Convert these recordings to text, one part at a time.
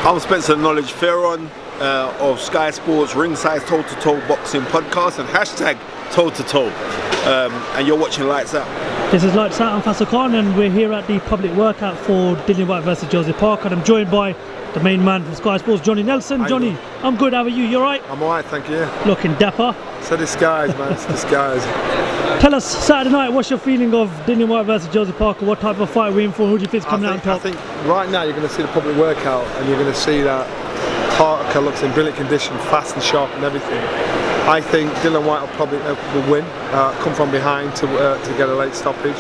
I'm Spencer Knowledge Fearon of Sky Sports Ringside Toe to Toe Boxing Podcast and hashtag Toe to Toe. And you're watching Lights Out. This is Lights Out. I'm Faisal Khan, and we're here at the public workout for Dillian Whyte versus Joseph Parker. And I'm joined by the main man from Sky Sports, Johnny Nelson. Hi, Johnny, I'm good. How are you? You alright? I'm alright, thank you. Looking dapper. So disguise, man. It's disguise. Tell us, Saturday night, what's your feeling of Dillian Whyte versus Joseph Parker? What type of fight are we in for? Who do you think is coming out on top? I think right now you're going to see the public workout, and you're going to see that Parker looks in brilliant condition, fast and sharp and everything. I think Dillian Whyte will probably will win, come from behind to get a late stoppage.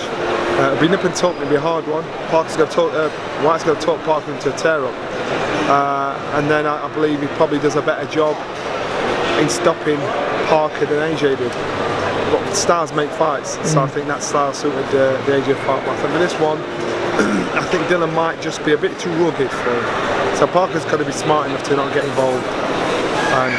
It'll be nip and tuck, it'll be a hard one. Whyte's going to talk Parker into a tear up. And then I believe he probably does a better job in stopping Parker than AJ did. But stars make fights, so I think that style suited the AJ fight. But I think for this one, I think Dillian might just be a bit too rugged for him. So Parker's got to be smart enough to not get involved and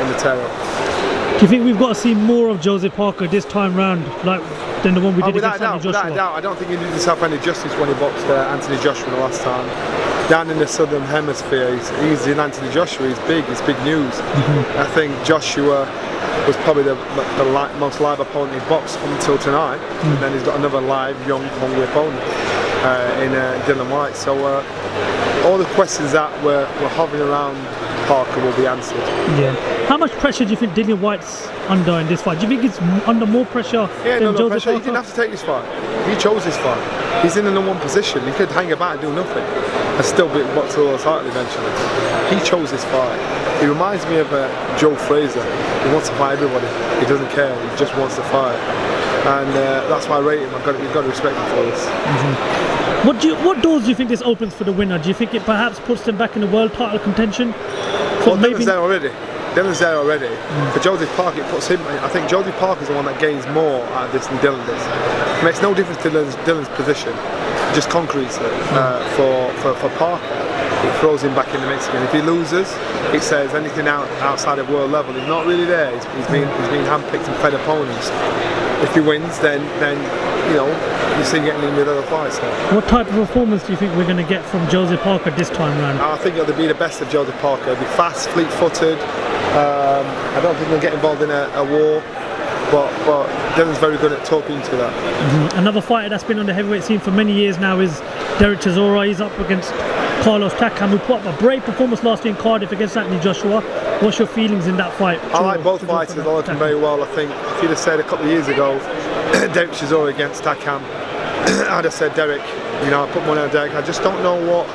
in the tear-up. Do you think we've got to see more of Joseph Parker this time round, like than the one we did against Anthony Joshua? Without a doubt, I don't think he did himself any justice when he boxed Anthony Joshua the last time. Down in the southern hemisphere, he's in Anthony Joshua, he's big news. I think Joshua was probably the most live opponent he's boxed until tonight, and then he's got another live, young, hungry opponent in Dillian Whyte. So all the questions that were hovering around Parker will be answered. Yeah. How much pressure do you think Dillian Whyte's under in this fight? Do you think he's under more pressure than Joseph pressure. Parker? He didn't have to take this fight. He chose this fight. He's in the number one position. He could hang about and do nothing and still be box the world title eventually. He chose this fight. He reminds me of Joe Frazier. He wants to fight everybody. He doesn't care. He just wants to fight. And that's why I rate him. You've got to respect him for this. What doors do you think this opens for the winner? Do you think it perhaps puts them back in the world title contention? Well, Dillian's there already. For Joseph Parker, it puts him. I think Joseph Parker's the one that gains more out of this than Dillian does. It makes no difference to Dillian's position. It just concretes it. For Parker, it throws him back in the mix again. If he loses, it says anything outside of world level. He's not really there. He's been handpicked and fed opponents. If he wins, then you know you see him getting in with other fights. What type of performance do you think we're going to get from Joseph Parker this time round? I think it'll be the best of Joseph Parker. It'll be fast, fleet-footed. I don't think he'll get involved in a war, but Dillian's very good at talking to that. Another fighter that's been on the heavyweight scene for many years now is Chisora. He's up against Takam, who put up a brave performance last year in Cardiff against Anthony Joshua. What's your feelings in that fight? I like both fighters. I like them very well. I think if you'd have said a couple of years ago, Chisora against Takam, I'd have said Derek. You know, I put money on Derek. I just don't know what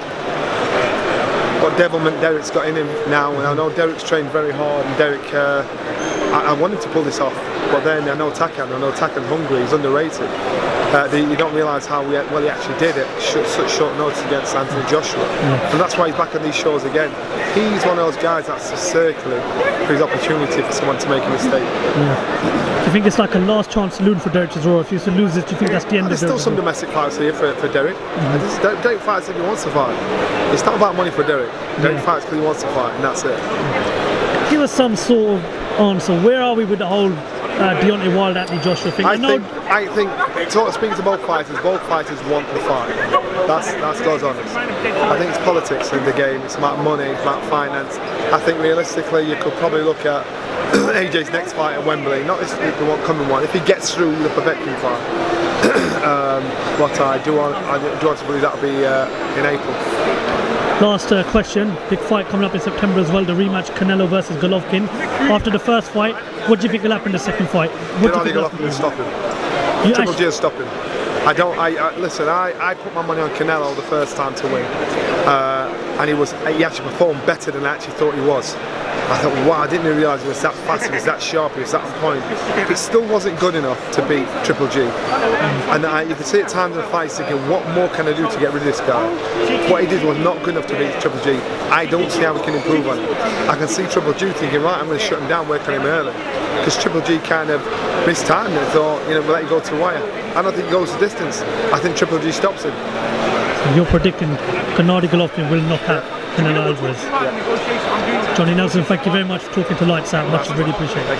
devilment Derek's got in him now. And I know Derek's trained very hard, and Derek, I want him to pull this off. But then I know Takam's hungry. He's underrated. You don't realise how well he actually did it such short notice against Anthony Joshua, and that's why he's back on these shows again. He's one of those guys that's just circling for his opportunity for someone to make a mistake. Do you think it's like a last chance saloon for Derek Chisora? If he was to lose it, do you think that's the end of it? There's still some domestic fights here for Derek. Derek fights if he wants to fight. It's not about money for Derek. Derek fights because he wants to fight, and that's it. Give us some sort of answer. Where are we with the whole Deontay Wilder Anthony Joshua thing? I think speaking to both fighters want the fight. That's God's honest. I think it's politics in the game. It's about money, it's about finance. I think realistically you could probably look at AJ's next fight at Wembley, not this the one coming one, if he gets through the Povetkin fight. But I do want to believe that'll be in April. Last question, big fight coming up in September as well, the rematch Canelo versus Golovkin. After the first fight, what do you think will happen in the second fight? Golovkin will stop him. Triple G will stop him. Listen, I put my money on Canelo the first time to win, and he actually performed better than I actually thought he was. I thought, wow, I didn't realise he was that fast, he was that sharp, he was that on point. It still wasn't good enough to beat Triple G. And you can see at times in the fight, thinking, what more can I do to get rid of this guy? What he did was not good enough to beat Triple G. I don't see how we can improve on it. I can see Triple G thinking, right, I'm going to shut him down, work on him early. Because Triple G kind of mistimed it, thought, we'll let you go to the wire. I don't think he goes the distance. I think Triple G stops him. So you're predicting Gennady Golovkin will knock out Canelo Alvarez. Johnny Nelson, thank you very much for talking to Lights Out. Much really appreciated.